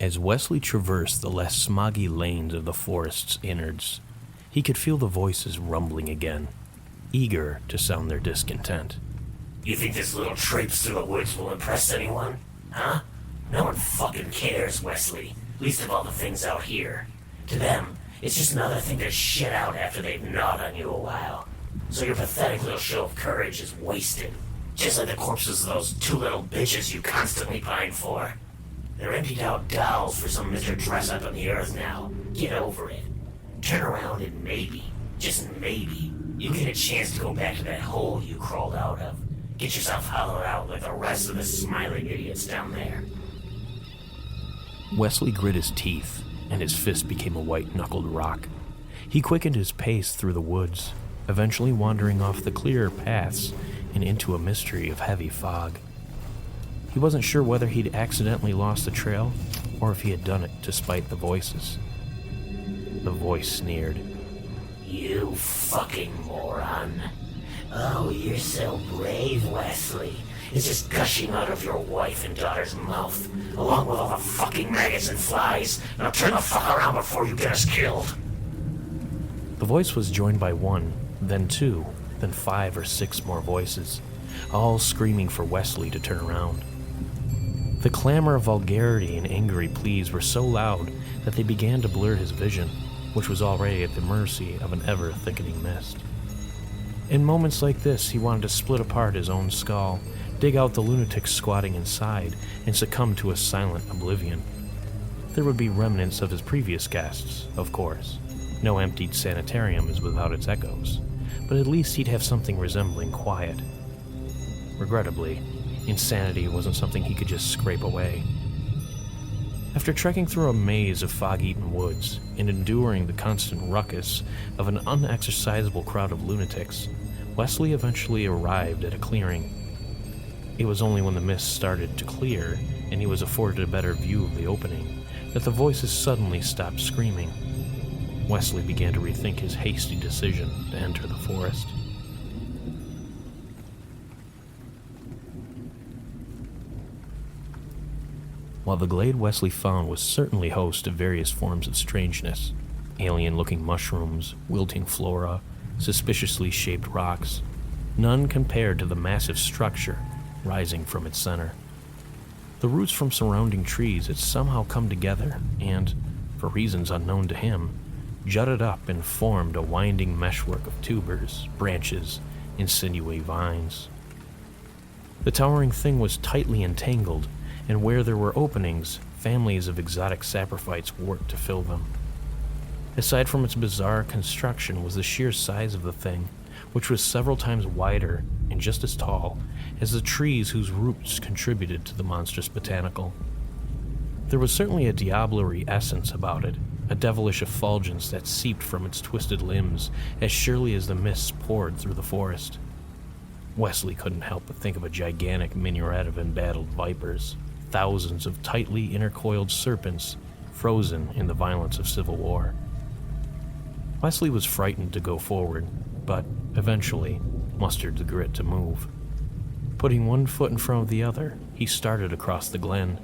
As Wesley traversed the less smoggy lanes of the forest's innards, he could feel the voices rumbling again, eager to sound their discontent. You think this little traipse through the woods will impress anyone? Huh? No one fucking cares, Wesley. Least of all the things out here. To them, it's just another thing to shit out after they've gnawed on you a while. So your pathetic little show of courage is wasted. Just like the corpses of those two little bitches you constantly pine for. They're emptied out dolls for some Mr. Dress-Up on the earth now. Get over it. Turn around and maybe, just maybe, you get a chance to go back to that hole you crawled out of. Get yourself hollowed out like the rest of the smiling idiots down there. Wesley grit his teeth, and his fist became a white-knuckled rock. He quickened his pace through the woods, eventually wandering off the clearer paths and into a mystery of heavy fog. He wasn't sure whether he'd accidentally lost the trail, or if he had done it to spite the voices. The voice sneered. You fucking moron. Oh, you're so brave, Wesley. It's just gushing out of your wife and daughter's mouth, along with all the fucking maggots and flies. Now turn the fuck around before you get us killed. The voice was joined by one, then two, then 5 or 6 more voices, all screaming for Wesley to turn around. The clamor of vulgarity and angry pleas were so loud that they began to blur his vision, which was already at the mercy of an ever-thickening mist. In moments like this, he wanted to split apart his own skull, dig out the lunatics squatting inside, and succumb to a silent oblivion. There would be remnants of his previous guests, of course. No emptied sanitarium is without its echoes, but at least he'd have something resembling quiet. Regrettably, insanity wasn't something he could just scrape away. After trekking through a maze of fog-eaten woods and enduring the constant ruckus of an unexercisable crowd of lunatics, Wesley eventually arrived at a clearing. It was only when the mist started to clear and he was afforded a better view of the opening that the voices suddenly stopped screaming. Wesley began to rethink his hasty decision to enter the forest. While the glade Wesley found was certainly host of various forms of strangeness, alien-looking mushrooms, wilting flora, suspiciously shaped rocks, none compared to the massive structure rising from its center. The roots from surrounding trees had somehow come together and, for reasons unknown to him, jutted up and formed a winding meshwork of tubers, branches, and sinewy vines. The towering thing was tightly entangled, and where there were openings, families of exotic saprophytes worked to fill them. Aside from its bizarre construction was the sheer size of the thing, which was several times wider and just as tall as the trees whose roots contributed to the monstrous botanical. There was certainly a diablerie essence about it, a devilish effulgence that seeped from its twisted limbs as surely as the mists poured through the forest. Wesley couldn't help but think of a gigantic minaret of embattled vipers, thousands of tightly intercoiled serpents frozen in the violence of civil war. Wesley was frightened to go forward, but eventually mustered the grit to move. Putting one foot in front of the other, he started across the glen,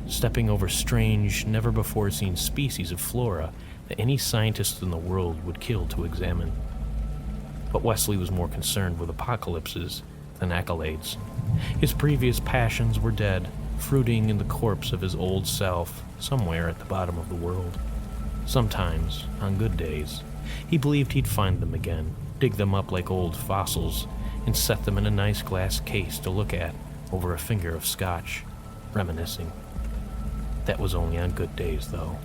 stepping over strange, never-before-seen species of flora that any scientist in the world would kill to examine. But Wesley was more concerned with apocalypses than accolades. His previous passions were dead, fruiting in the corpse of his old self somewhere at the bottom of the world. Sometimes, on good days, he believed he'd find them again, dig them up like old fossils, and set them in a nice glass case to look at over a finger of scotch, reminiscing. That was only on good days, though.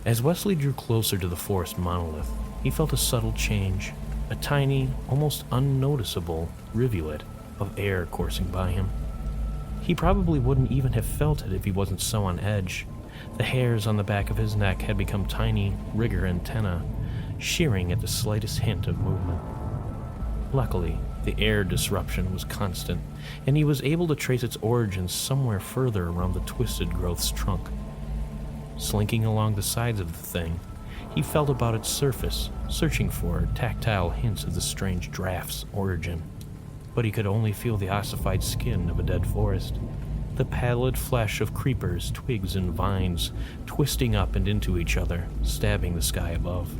As Wesley drew closer to the forest monolith, he felt a subtle change, a tiny, almost unnoticeable rivulet of air coursing by him. He probably wouldn't even have felt it if he wasn't so on edge. The hairs on the back of his neck had become tiny, rigger antennae, shearing at the slightest hint of movement. Luckily, the air disruption was constant, and he was able to trace its origins somewhere further around the twisted growth's trunk. Slinking along the sides of the thing, he felt about its surface, searching for tactile hints of the strange draft's origin. But he could only feel the ossified skin of a dead forest, the pallid flesh of creepers, twigs, and vines twisting up and into each other, stabbing the sky above.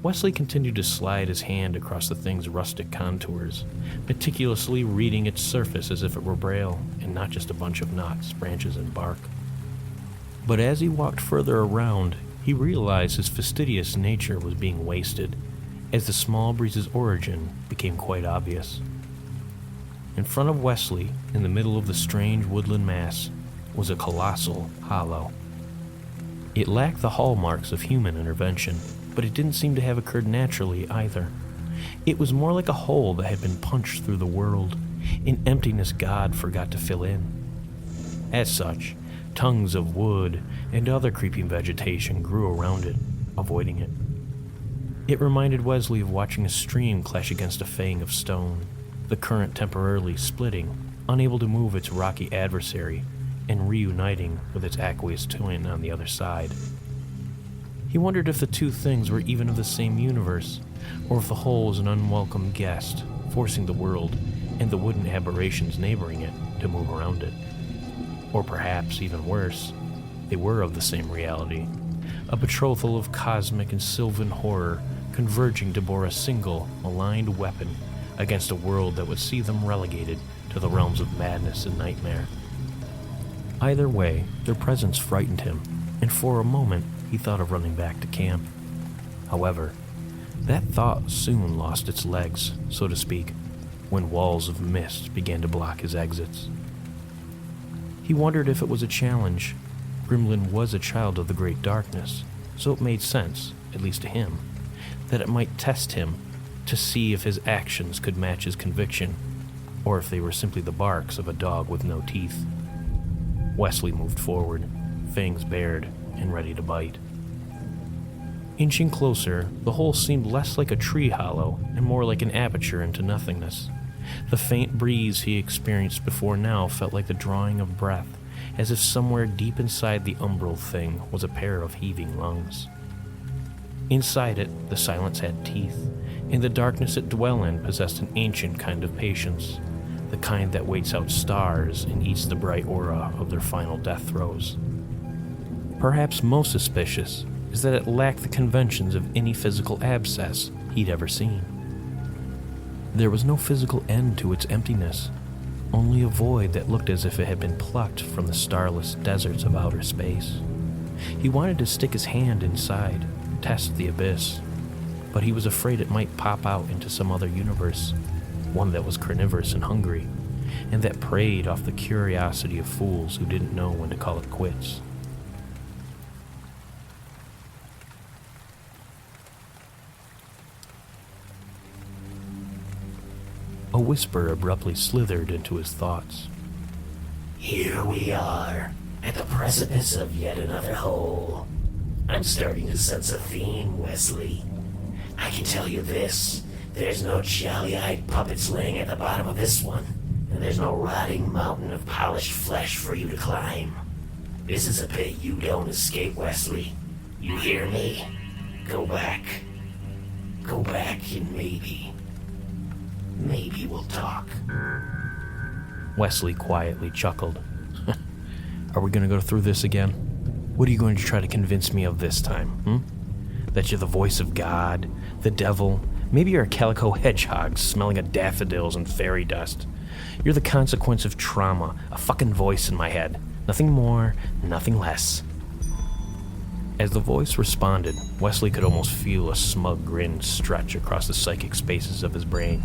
Wesley continued to slide his hand across the thing's rustic contours, meticulously reading its surface as if it were braille, and not just a bunch of knots, branches, and bark. But as he walked further around, he realized his fastidious nature was being wasted, as the small breeze's origin became quite obvious. In front of Wesley, in the middle of the strange woodland mass, was a colossal hollow. It lacked the hallmarks of human intervention, but it didn't seem to have occurred naturally either. It was more like a hole that had been punched through the world, an emptiness God forgot to fill in. As such, tongues of wood and other creeping vegetation grew around it, avoiding it. It reminded Wesley of watching a stream clash against a fang of stone, the current temporarily splitting, unable to move its rocky adversary, and reuniting with its aqueous twin on the other side. He wondered if the two things were even of the same universe, or if the whole was an unwelcome guest, forcing the world and the wooden aberrations neighboring it to move around it. Or perhaps, even worse, they were of the same reality, a betrothal of cosmic and sylvan horror converging to bore a single, maligned weapon against a world that would see them relegated to the realms of madness and nightmare. Either way, their presence frightened him, and for a moment he thought of running back to camp. However, that thought soon lost its legs, so to speak, when walls of mist began to block his exits. He wondered if it was a challenge. Grimland was a child of the Great Darkness, so it made sense, at least to him, that it might test him to see if his actions could match his conviction, or if they were simply the barks of a dog with no teeth. Wesley moved forward, fangs bared and ready to bite. Inching closer, the hole seemed less like a tree hollow and more like an aperture into nothingness. The faint breeze he experienced before now felt like the drawing of breath, as if somewhere deep inside the umbral thing was a pair of heaving lungs. Inside it, the silence had teeth, and the darkness it dwelled in possessed an ancient kind of patience, the kind that waits out stars and eats the bright aura of their final death throes. Perhaps most suspicious is that it lacked the conventions of any physical abscess he'd ever seen. There was no physical end to its emptiness, only a void that looked as if it had been plucked from the starless deserts of outer space. He wanted to stick his hand inside, test the abyss, but he was afraid it might pop out into some other universe, one that was carnivorous and hungry, and that preyed off the curiosity of fools who didn't know when to call it quits. A whisper abruptly slithered into his thoughts. Here we are, at the precipice of yet another hole. I'm starting to sense a theme, Wesley. I can tell you this, there's no jolly-eyed puppets laying at the bottom of this one, and there's no rotting mountain of polished flesh for you to climb. This is a pit you don't escape, Wesley. You hear me? Go back. Go back and maybe we'll talk. Wesley quietly chuckled. Are we going to go through this again? What are you going to try to convince me of this time, That you're the voice of God, the devil, maybe you're a calico hedgehog smelling of daffodils and fairy dust. You're the consequence of trauma, a fucking voice in my head. Nothing more, nothing less. As the voice responded, Wesley could almost feel a smug grin stretch across the psychic spaces of his brain.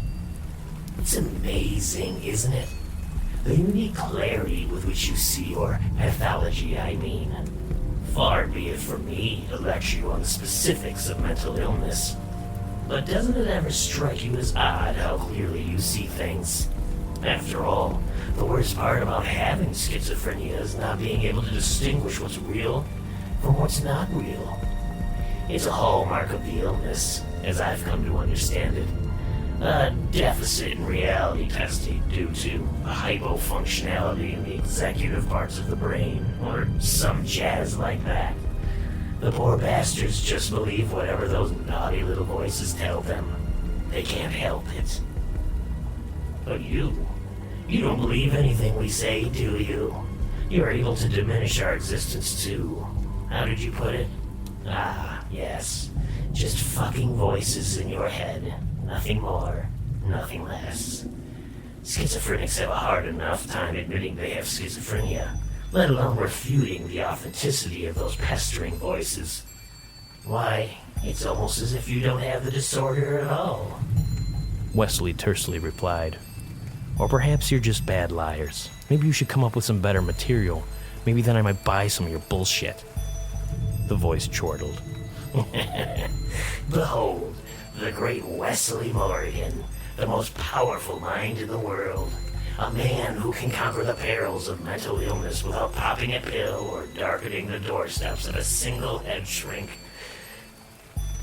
It's amazing, isn't it? The unique clarity with which you see your pathology, I mean. Far be it from me to lecture you on the specifics of mental illness. But doesn't it ever strike you as odd how clearly you see things? After all, the worst part about having schizophrenia is not being able to distinguish what's real from what's not real. It's a hallmark of the illness, as I've come to understand it. A deficit in reality testing due to a hypofunctionality in the executive parts of the brain, or some jazz like that. The poor bastards just believe whatever those naughty little voices tell them. They can't help it. But you don't believe anything we say, do you? You're able to diminish our existence too. How did you put it? Ah, yes. Just fucking voices in your head. Nothing more, nothing less. Schizophrenics have a hard enough time admitting they have schizophrenia, let alone refuting the authenticity of those pestering voices. Why, it's almost as if you don't have the disorder at all. Wesley tersely replied. Or perhaps you're just bad liars. Maybe you should come up with some better material. Maybe then I might buy some of your bullshit. The voice chortled. Behold, the great Wesley Morrigan, the most powerful mind in the world. A man who can conquer the perils of mental illness without popping a pill or darkening the doorsteps of a single head shrink.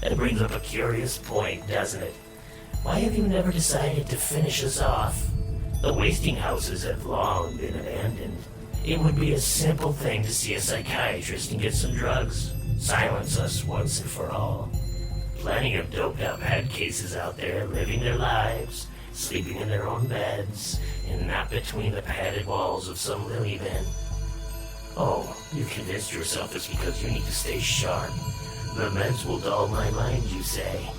That brings up a curious point, doesn't it? Why have you never decided to finish us off? The wasting houses have long been abandoned. It would be a simple thing to see a psychiatrist and get some drugs. Silence us once and for all. Plenty of doped up head cases out there living their lives, sleeping in their own beds, and not between the padded walls of some lily bin. Oh, you convinced yourself it's because you need to stay sharp. The meds will dull my mind, you say.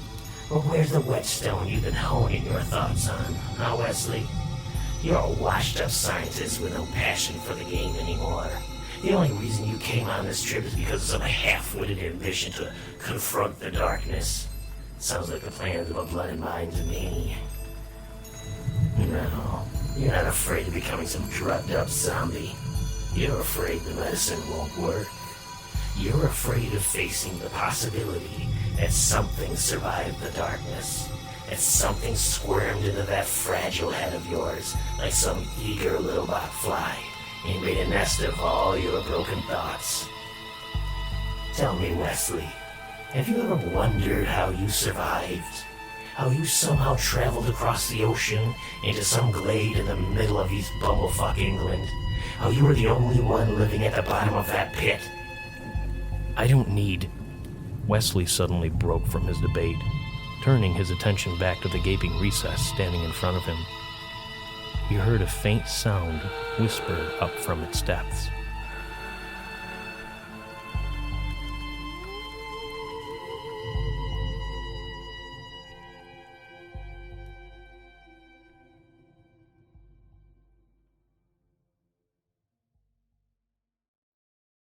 Well, where's the whetstone you've been honing your thoughts on, huh, Wesley? You're a washed-up scientist with no passion for the game anymore. The only reason you came on this trip is because of some half-witted ambition to confront the darkness. Sounds like the plans of a blooded mind to me. No, you're not afraid of becoming some drugged-up zombie. You're afraid the medicine won't work. You're afraid of facing the possibility that something survived the darkness. That something squirmed into that fragile head of yours like some eager little botfly and made a nest of all your broken thoughts. Tell me, Wesley, have you ever wondered how you survived? How you somehow traveled across the ocean into some glade in the middle of East Bumblefuck, England? How you were the only one living at the bottom of that pit? I don't need... Wesley suddenly broke from his debate, turning his attention back to the gaping recess standing in front of him. He heard a faint sound whisper up from its depths.